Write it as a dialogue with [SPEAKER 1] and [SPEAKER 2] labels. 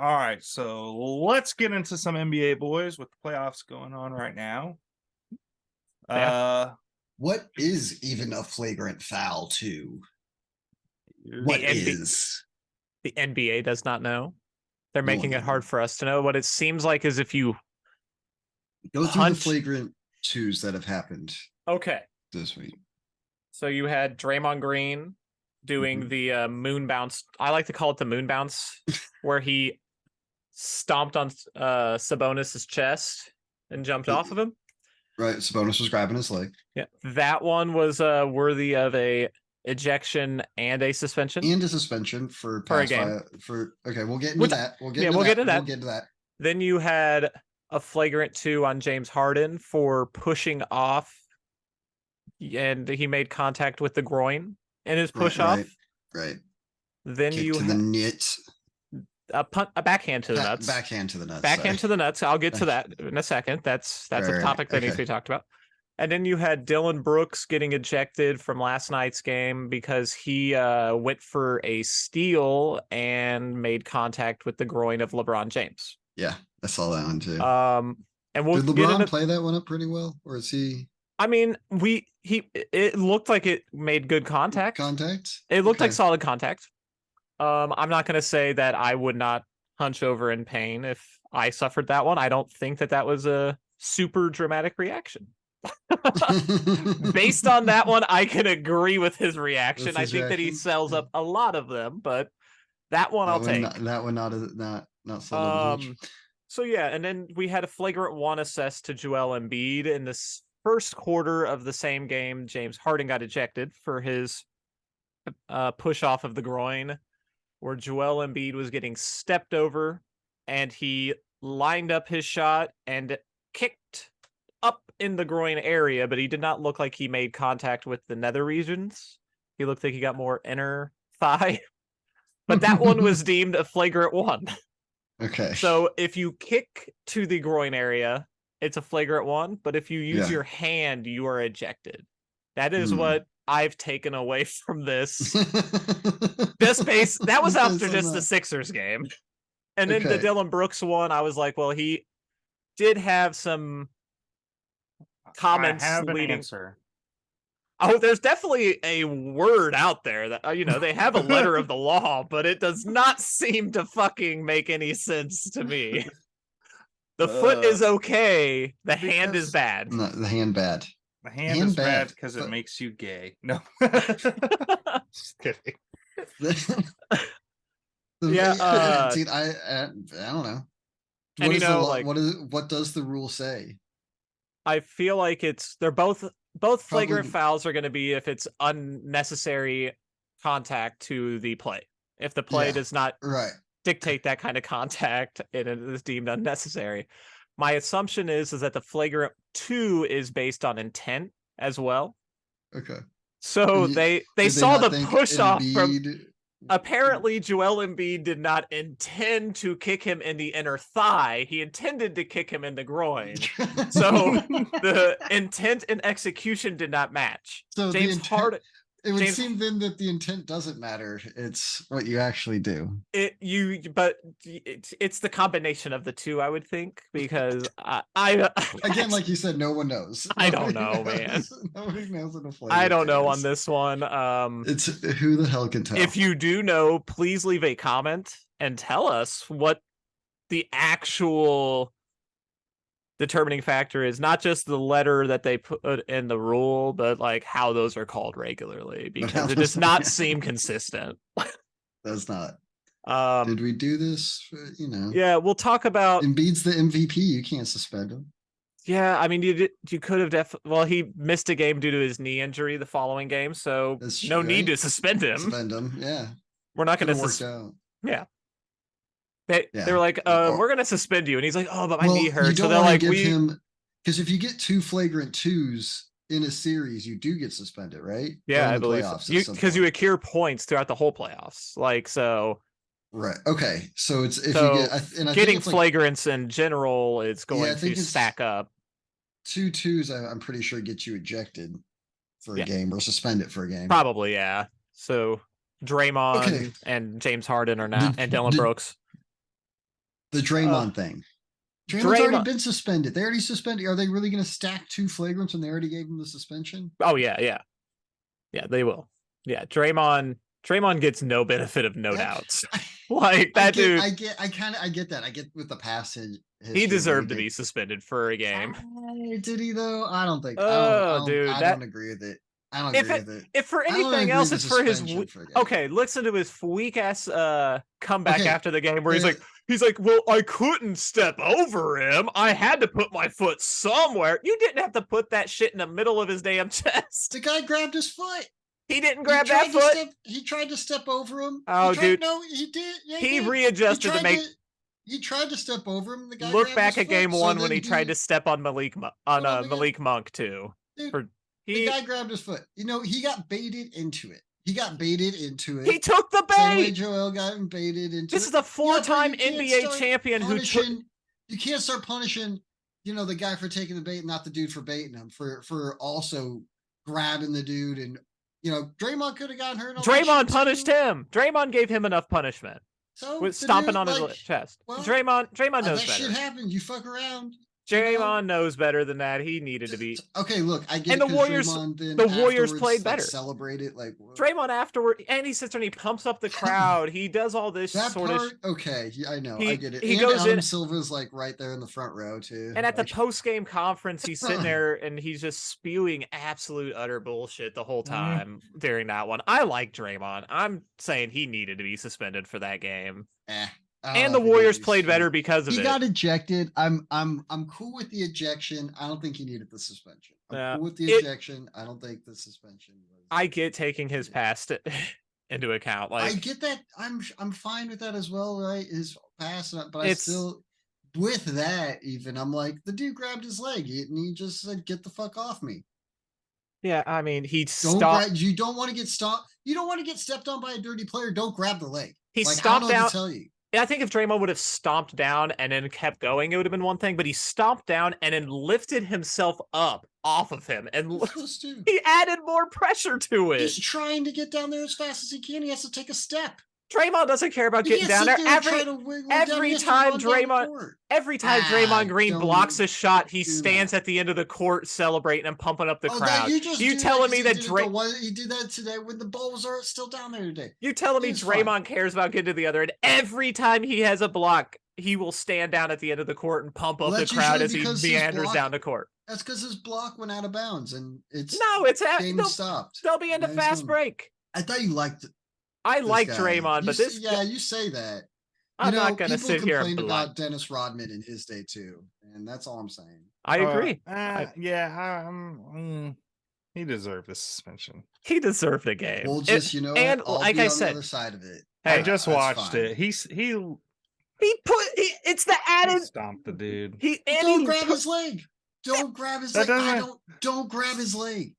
[SPEAKER 1] All right, so let's get into some NBA boys with the playoffs going on right now.
[SPEAKER 2] Yeah.
[SPEAKER 3] What is even a flagrant foul too? What
[SPEAKER 2] The NB
[SPEAKER 3] is?
[SPEAKER 2] the NBA does not know. They're
[SPEAKER 3] No one
[SPEAKER 2] making it hard
[SPEAKER 3] knows.
[SPEAKER 2] for us to know. What it seems like is if you
[SPEAKER 3] Go through the
[SPEAKER 2] punch.
[SPEAKER 3] flagrant twos that have happened
[SPEAKER 2] Okay.
[SPEAKER 3] this week.
[SPEAKER 2] So you had Draymond Green doing the moon bounce. I like to call it the moon bounce, where he stomped on Sabonis's chest and jumped off of him.
[SPEAKER 3] Right, Sabonis was grabbing his leg.
[SPEAKER 2] Yeah, that one was worthy of a ejection and a suspension
[SPEAKER 3] And a suspension for
[SPEAKER 2] for a
[SPEAKER 3] past
[SPEAKER 2] game.
[SPEAKER 3] okay, we'll get into
[SPEAKER 2] Which,
[SPEAKER 3] that. We'll get
[SPEAKER 2] yeah,
[SPEAKER 3] into
[SPEAKER 2] we'll
[SPEAKER 3] that.
[SPEAKER 2] get into that.
[SPEAKER 3] We'll get into that.
[SPEAKER 2] Then you had a flagrant 2 on James Harden for pushing off, and he made contact with the groin in his push off.
[SPEAKER 3] Right.
[SPEAKER 2] Then
[SPEAKER 3] Kick
[SPEAKER 2] you
[SPEAKER 3] to the knit.
[SPEAKER 2] a backhand to the nuts.
[SPEAKER 3] Backhand to the nuts.
[SPEAKER 2] Backhand to the nuts. I'll get to that in a second. That's a topic that needs to be talked about. And then you had Dylan Brooks getting ejected from last night's game because he went for a steal and made contact with the groin of LeBron James.
[SPEAKER 3] Yeah, I saw that one too.
[SPEAKER 2] And we'll
[SPEAKER 3] Did
[SPEAKER 2] get
[SPEAKER 3] LeBron
[SPEAKER 2] into,
[SPEAKER 3] play that one up pretty well, or is he?
[SPEAKER 2] I mean, it looked like it made good contact. It looked like solid contact. I'm not going to say that I would not hunch over in pain if I suffered that one. I don't think that was a super dramatic reaction. Based on that one, I can agree with his reaction. I think that he sells up a lot of them, but that one I'll take.
[SPEAKER 3] That one not so much.
[SPEAKER 2] So yeah, and then we had a flagrant 1 assessed to Joel Embiid in this first quarter of the same game. James Harden got ejected for his push off of the groin, where Joel Embiid was getting stepped over, and he lined up his shot and kicked up in the groin area, but he did not look like he made contact with the nether regions. He looked like he got more inner thigh. But that one was deemed a flagrant 1.
[SPEAKER 3] Okay.
[SPEAKER 2] So if you kick to the groin area, it's a flagrant 1, but if you use your hand, you are ejected. That is what I've taken away from this. That was after just the Sixers game. And then the Dylan Brooks one, I was like, well, he did have some comments
[SPEAKER 1] I have
[SPEAKER 2] leading.
[SPEAKER 1] an answer.
[SPEAKER 2] Oh, there's definitely a word out there that, they have a letter of the law, but it does not seem to fucking make any sense to me. The foot is okay. The hand is bad.
[SPEAKER 3] No, the hand bad.
[SPEAKER 1] The hand is bad because it makes you gay. No. Just kidding.
[SPEAKER 2] Yeah.
[SPEAKER 3] Dude, I don't know. What does the rule say?
[SPEAKER 2] I feel like they're both flagrant fouls are going to be if it's unnecessary contact to the play. If the play does not dictate that kind of contact, it is deemed unnecessary. My assumption is that the flagrant 2 is based on intent as well.
[SPEAKER 3] Okay.
[SPEAKER 2] So they saw the push off from. Apparently, Joel Embiid did not intend to kick him in the inner thigh. He intended to kick him in the groin. So the intent and execution did not match.
[SPEAKER 3] So James Harden. It would seem then that the intent doesn't matter. It's what you actually do.
[SPEAKER 2] But it's the combination of the two, I would think, because
[SPEAKER 3] again, like you said, no one knows.
[SPEAKER 2] I don't know, man.
[SPEAKER 3] Nobody knows what a flag
[SPEAKER 2] I don't know on this one.
[SPEAKER 3] It's who the hell can tell.
[SPEAKER 2] If you do know, please leave a comment and tell us what the actual determining factor is, not just the letter that they put in the rule, but like how those are called regularly, because it does not seem consistent.
[SPEAKER 3] That's not. Did we do this?
[SPEAKER 2] Yeah, we'll talk about.
[SPEAKER 3] Embiid's the MVP. You can't suspend him.
[SPEAKER 2] Yeah, I mean, you could have well, he missed a game due to his knee injury the following game, so no need to suspend him.
[SPEAKER 3] Suspend him, yeah.
[SPEAKER 2] We're not going to suspend. Yeah. They were like, we're going to suspend you. And he's like, oh, but my knee hurts. So they're like,
[SPEAKER 3] because if you get 2 flagrant 2s in a series, you do get suspended, right?
[SPEAKER 2] Yeah, I believe so. Because you accrue points throughout the whole playoffs. Like, so.
[SPEAKER 3] Right. Okay. So it's if you get,
[SPEAKER 2] getting flagrants in general, it's going to stack up.
[SPEAKER 3] 2 2s, I'm pretty sure get you ejected for a game or suspended for a game.
[SPEAKER 2] Probably, yeah. So Draymond and James Harden are now, and Dylan Brooks.
[SPEAKER 3] The Draymond thing. Draymond's already
[SPEAKER 2] Draymond-
[SPEAKER 3] been suspended. They already suspended. Are they really going to stack 2 flagrants when they already gave him the suspension?
[SPEAKER 2] Oh yeah, they will. Yeah, Draymond gets no benefit of no doubts. Like that dude,
[SPEAKER 3] I get that. I get with the passage.
[SPEAKER 2] he deserved to be suspended for a game.
[SPEAKER 3] Did he though? I don't think.
[SPEAKER 2] Dude,
[SPEAKER 3] I don't agree with it. I don't agree with it.
[SPEAKER 2] If for
[SPEAKER 3] I don't
[SPEAKER 2] anything
[SPEAKER 3] agree
[SPEAKER 2] else,
[SPEAKER 3] with
[SPEAKER 2] it's for his
[SPEAKER 3] suspension for a game.
[SPEAKER 2] okay. Listen to his weak ass comeback
[SPEAKER 3] Okay,
[SPEAKER 2] after the game where
[SPEAKER 3] the-
[SPEAKER 2] he's like, well, I couldn't step over him. I had to put my foot somewhere. You didn't have to put that shit in the middle of his damn chest.
[SPEAKER 3] The guy grabbed his foot.
[SPEAKER 2] He didn't
[SPEAKER 3] He
[SPEAKER 2] grab that
[SPEAKER 3] tried to
[SPEAKER 2] foot.
[SPEAKER 3] He tried to step over him.
[SPEAKER 2] Oh,
[SPEAKER 3] He tried-
[SPEAKER 2] dude.
[SPEAKER 3] No, he did. Yeah,
[SPEAKER 2] He
[SPEAKER 3] did.
[SPEAKER 2] readjusted to make.
[SPEAKER 3] He tried to step over him. The guy
[SPEAKER 2] Look
[SPEAKER 3] grabbed
[SPEAKER 2] back
[SPEAKER 3] his
[SPEAKER 2] at game
[SPEAKER 3] foot, so
[SPEAKER 2] one when
[SPEAKER 3] then
[SPEAKER 2] he tried to step on Malik Monk too.
[SPEAKER 3] Dude,
[SPEAKER 2] For-
[SPEAKER 3] the
[SPEAKER 2] He
[SPEAKER 3] guy grabbed his foot. You know, he got baited into it. He took the Same way
[SPEAKER 2] bait.
[SPEAKER 3] Joel got baited into
[SPEAKER 2] This
[SPEAKER 3] it.
[SPEAKER 2] is a four-time
[SPEAKER 3] but you can't
[SPEAKER 2] NBA
[SPEAKER 3] start
[SPEAKER 2] champion who took.
[SPEAKER 3] punishing- You can't start punishing, the guy for taking the bait, not the dude for baiting him, for also grabbing the dude. And, Draymond could have gotten hurt.
[SPEAKER 2] Draymond punished him. Draymond gave him enough punishment
[SPEAKER 3] So
[SPEAKER 2] with
[SPEAKER 3] the
[SPEAKER 2] stomping
[SPEAKER 3] dude,
[SPEAKER 2] on his chest.
[SPEAKER 3] well,
[SPEAKER 2] Draymond
[SPEAKER 3] that
[SPEAKER 2] knows
[SPEAKER 3] shit
[SPEAKER 2] better.
[SPEAKER 3] happens. You fuck around.
[SPEAKER 2] Draymond knows better than that. He needed to be.
[SPEAKER 3] Okay, look, I get
[SPEAKER 2] And
[SPEAKER 3] it
[SPEAKER 2] the
[SPEAKER 3] 'cause
[SPEAKER 2] Warriors-
[SPEAKER 3] Draymond then
[SPEAKER 2] the Warriors
[SPEAKER 3] afterwards,
[SPEAKER 2] played better.
[SPEAKER 3] Celebrated
[SPEAKER 2] Draymond afterward, and he sits there and he pumps up the crowd. He does all this
[SPEAKER 3] that
[SPEAKER 2] sort
[SPEAKER 3] part.
[SPEAKER 2] of.
[SPEAKER 3] Okay, yeah, I know,
[SPEAKER 2] He-
[SPEAKER 3] I get it.
[SPEAKER 2] he
[SPEAKER 3] And
[SPEAKER 2] goes
[SPEAKER 3] Adam
[SPEAKER 2] in-
[SPEAKER 3] Silva's like right there in the front row too.
[SPEAKER 2] And at the
[SPEAKER 3] like,
[SPEAKER 2] post-game conference, he's sitting there and he's just spewing absolute utter bullshit the whole time during that one. I like Draymond. I'm saying he needed to be suspended for that game.
[SPEAKER 3] I don't
[SPEAKER 2] And
[SPEAKER 3] know
[SPEAKER 2] the
[SPEAKER 3] if he
[SPEAKER 2] Warriors
[SPEAKER 3] needs
[SPEAKER 2] played
[SPEAKER 3] to.
[SPEAKER 2] better because of
[SPEAKER 3] He
[SPEAKER 2] it.
[SPEAKER 3] got ejected. I'm cool with the ejection. I don't think he needed the suspension. I'm
[SPEAKER 2] Yeah.
[SPEAKER 3] cool with the
[SPEAKER 2] It-
[SPEAKER 3] ejection. I don't think the suspension was.
[SPEAKER 2] I get taking his past into account.
[SPEAKER 3] I
[SPEAKER 2] Like
[SPEAKER 3] get that. I'm fine with that as well, right? His pass, but I
[SPEAKER 2] It's-
[SPEAKER 3] still, with that, even I'm like, the dude grabbed his leg and he just said, "Get the fuck off me."
[SPEAKER 2] yeah, I mean, he
[SPEAKER 3] Don't
[SPEAKER 2] stopped.
[SPEAKER 3] you don't want to get stopped. You don't want to get stepped on by a dirty player. Don't grab the leg.
[SPEAKER 2] He
[SPEAKER 3] Like, I don't
[SPEAKER 2] stomped
[SPEAKER 3] know what
[SPEAKER 2] down.
[SPEAKER 3] to tell you.
[SPEAKER 2] I think if Draymond would have stomped down and then kept going, it would have been one thing. But he stomped down and then lifted himself up off of him, and
[SPEAKER 3] He's supposed to.
[SPEAKER 2] he added more pressure to it.
[SPEAKER 3] He's trying to get down there as fast as he can. He has to take a step.
[SPEAKER 2] Draymond doesn't care about
[SPEAKER 3] He
[SPEAKER 2] getting
[SPEAKER 3] can't
[SPEAKER 2] down
[SPEAKER 3] sit
[SPEAKER 2] there.
[SPEAKER 3] and try to wiggle down. He
[SPEAKER 2] every
[SPEAKER 3] has to
[SPEAKER 2] time
[SPEAKER 3] run down the
[SPEAKER 2] Draymond-
[SPEAKER 3] court.
[SPEAKER 2] Every time
[SPEAKER 3] Ah,
[SPEAKER 2] Draymond Green
[SPEAKER 3] don't
[SPEAKER 2] blocks a shot, he
[SPEAKER 3] do
[SPEAKER 2] stands
[SPEAKER 3] that.
[SPEAKER 2] at the end of the court celebrating and pumping up the
[SPEAKER 3] Oh,
[SPEAKER 2] crowd.
[SPEAKER 3] you just
[SPEAKER 2] You
[SPEAKER 3] do
[SPEAKER 2] telling me
[SPEAKER 3] 'cause
[SPEAKER 2] that
[SPEAKER 3] he did it
[SPEAKER 2] Dray-
[SPEAKER 3] the one- he did that today when the balls are still down there today.
[SPEAKER 2] You telling me
[SPEAKER 3] It's fine.
[SPEAKER 2] Draymond cares about getting to the other end? Every time he has a block, he will stand down at the end of the court and pump up
[SPEAKER 3] Well,
[SPEAKER 2] the
[SPEAKER 3] that's
[SPEAKER 2] crowd
[SPEAKER 3] usually
[SPEAKER 2] as he
[SPEAKER 3] because his
[SPEAKER 2] meanders
[SPEAKER 3] block-
[SPEAKER 2] down the court.
[SPEAKER 3] That's because his block went out of bounds and it's
[SPEAKER 2] No, it's
[SPEAKER 3] game
[SPEAKER 2] they'll,
[SPEAKER 3] stopped.
[SPEAKER 2] they'll be into
[SPEAKER 3] Nice
[SPEAKER 2] fast
[SPEAKER 3] one.
[SPEAKER 2] break.
[SPEAKER 3] I thought you liked
[SPEAKER 2] I
[SPEAKER 3] this
[SPEAKER 2] like
[SPEAKER 3] guy.
[SPEAKER 2] Draymond,
[SPEAKER 3] You
[SPEAKER 2] but
[SPEAKER 3] say-
[SPEAKER 2] this
[SPEAKER 3] yeah, you say that.
[SPEAKER 2] I'm not gonna
[SPEAKER 3] people
[SPEAKER 2] sit here and
[SPEAKER 3] complained
[SPEAKER 2] blunt.
[SPEAKER 3] about Dennis Rodman in his day too, and that's all I'm saying.
[SPEAKER 2] I agree.
[SPEAKER 1] He deserved the suspension.
[SPEAKER 2] He deserved a game.
[SPEAKER 3] We'll
[SPEAKER 2] It-
[SPEAKER 3] just,
[SPEAKER 2] and
[SPEAKER 3] I'll
[SPEAKER 2] like
[SPEAKER 3] be
[SPEAKER 2] I
[SPEAKER 3] on
[SPEAKER 2] said,
[SPEAKER 3] the other side of it.
[SPEAKER 2] Hey,
[SPEAKER 1] I just
[SPEAKER 3] that's
[SPEAKER 1] watched
[SPEAKER 3] fine.
[SPEAKER 1] it. He
[SPEAKER 2] it's the added.
[SPEAKER 1] stomped the dude.
[SPEAKER 2] He and
[SPEAKER 3] Don't
[SPEAKER 2] he
[SPEAKER 3] grab
[SPEAKER 2] put-
[SPEAKER 3] his leg. Don't grab his
[SPEAKER 1] That
[SPEAKER 3] leg.
[SPEAKER 1] doesn't-
[SPEAKER 3] Don't grab his leg.